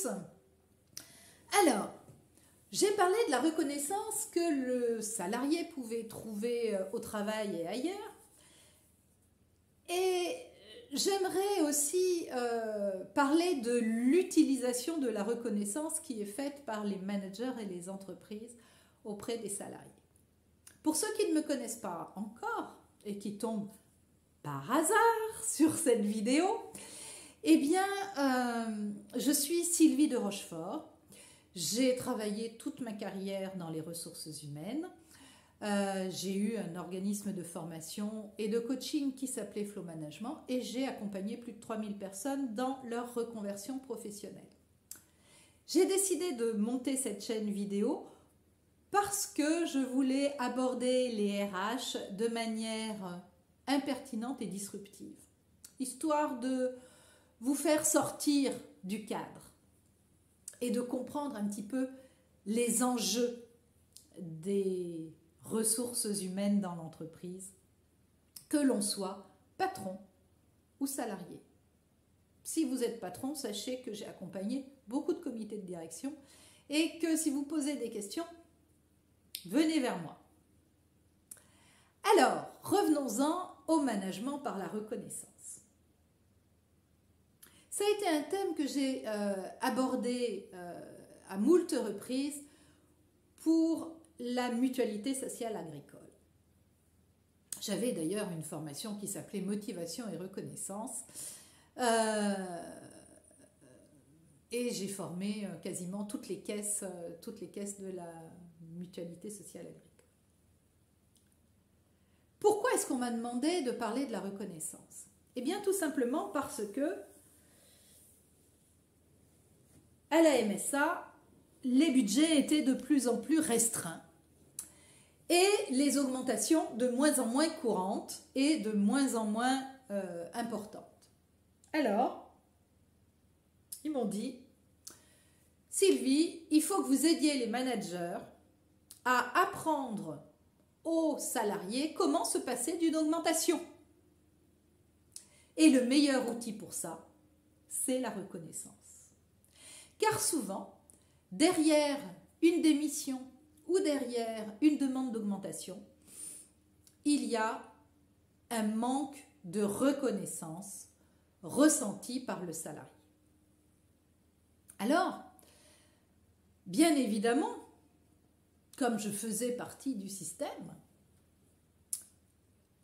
tous. Alors, j'ai parlé de la reconnaissance que le salarié pouvait trouver au travail et ailleurs. Et j'aimerais aussi parler de l'utilisation de la reconnaissance qui est faite par les managers et les entreprises auprès des salariés. Pour ceux qui ne me connaissent pas encore et qui tombent par hasard sur cette vidéo, eh bien, je suis Sylvie de Rochefort. J'ai travaillé toute ma carrière dans les ressources humaines. J'ai eu un organisme de formation et de coaching qui s'appelait Flow Management et j'ai accompagné plus de 3000 personnes dans leur reconversion professionnelle. J'ai décidé de monter cette chaîne vidéo parce que je voulais aborder les RH de manière impertinente et disruptive, histoire de vous faire sortir du cadre et de comprendre un petit peu les enjeux des ressources humaines dans l'entreprise, que l'on soit patron ou salarié. Si vous êtes patron, sachez que j'ai accompagné beaucoup de comités de direction et que si vous posez des questions, venez vers moi. Alors, revenons-en au management par la reconnaissance. Ça a été un thème que j'ai abordé à moult reprises pour la mutualité sociale agricole. J'avais d'ailleurs une formation qui s'appelait Motivation et reconnaissance et j'ai formé quasiment toutes les caisses de la mutualité sociale agricole. Pourquoi est-ce qu'on m'a demandé de parler de la reconnaissance? Eh bien tout simplement parce que à la MSA, les budgets étaient de plus en plus restreints et les augmentations de moins en moins courantes et de moins en moins importantes. Alors, ils m'ont dit, Sylvie, il faut que vous aidiez les managers à apprendre aux salariés comment se passer d'une augmentation. Et le meilleur outil pour ça, c'est la reconnaissance. Car souvent, derrière une démission ou derrière une demande d'augmentation, il y a un manque de reconnaissance ressenti par le salarié. Alors, bien évidemment, comme je faisais partie du système,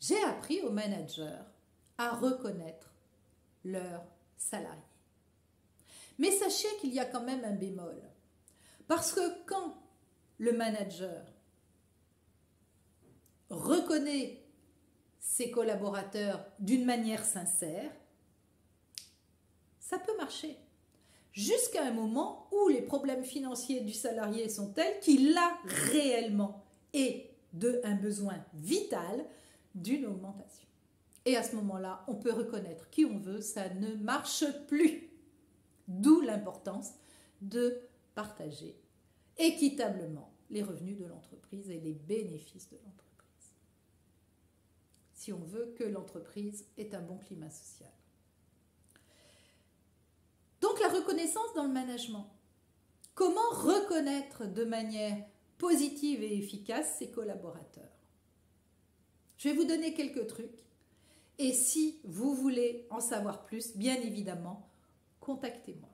j'ai appris aux managers à reconnaître leurs salariés. Mais sachez qu'il y a quand même un bémol. Parce que quand le manager reconnaît ses collaborateurs d'une manière sincère, ça peut marcher. Jusqu'à un moment où les problèmes financiers du salarié sont tels qu'il a réellement et un besoin vital d'une augmentation. Et à ce moment-là, on peut reconnaître qui on veut, ça ne marche plus. D'où l'importance de partager équitablement les revenus de l'entreprise et les bénéfices de l'entreprise. Si on veut que l'entreprise ait un bon climat social. Donc la reconnaissance dans le management. Comment reconnaître de manière positive et efficace ses collaborateurs? Je vais vous donner quelques trucs. Et si vous voulez en savoir plus, bien évidemment, contactez-moi.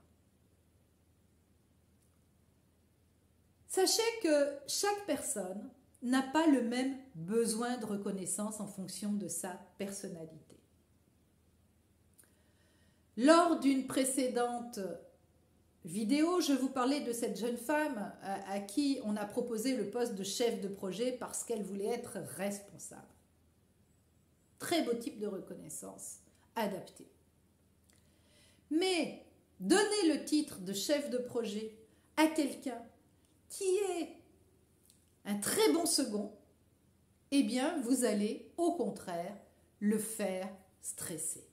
Sachez que chaque personne n'a pas le même besoin de reconnaissance en fonction de sa personnalité. Lors d'une précédente vidéo, je vous parlais de cette jeune femme à qui on a proposé le poste de chef de projet parce qu'elle voulait être responsable. Très beau type de reconnaissance adapté. Mais donner le titre de chef de projet à quelqu'un qui est un très bon second, eh bien, vous allez, au contraire, le faire stresser.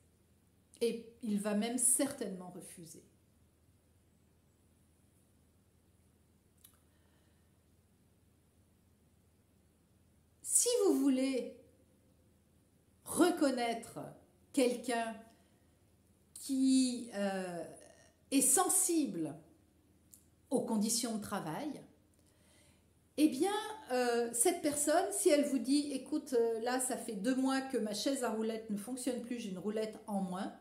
Et il va même certainement refuser. Si vous voulez reconnaître quelqu'un qui est sensible aux conditions de travail, eh bien, cette personne, si elle vous dit, écoute, là, ça fait 2 mois que ma chaise à roulettes ne fonctionne plus, j'ai une roulette en moins,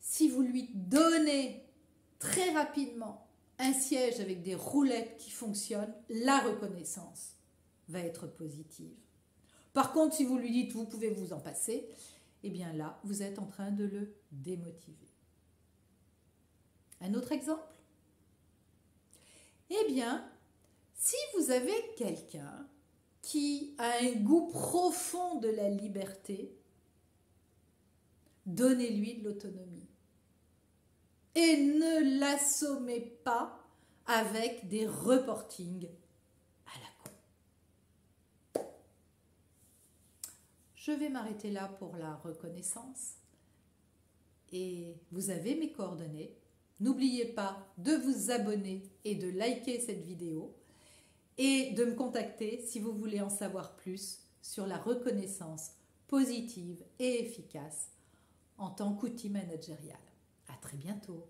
si vous lui donnez très rapidement un siège avec des roulettes qui fonctionnent, la reconnaissance va être positive. Par contre, si vous lui dites, vous pouvez vous en passer, eh bien là, vous êtes en train de le démotiver. Un autre exemple? Eh bien, si vous avez quelqu'un qui a un goût profond de la liberté, donnez-lui de l'autonomie. Et ne l'assommez pas avec des reportings à la con. Je vais m'arrêter là pour la reconnaissance. Et vous avez mes coordonnées. N'oubliez pas de vous abonner et de liker cette vidéo et de me contacter si vous voulez en savoir plus sur la reconnaissance positive et efficace en tant qu'outil managérial. À très bientôt.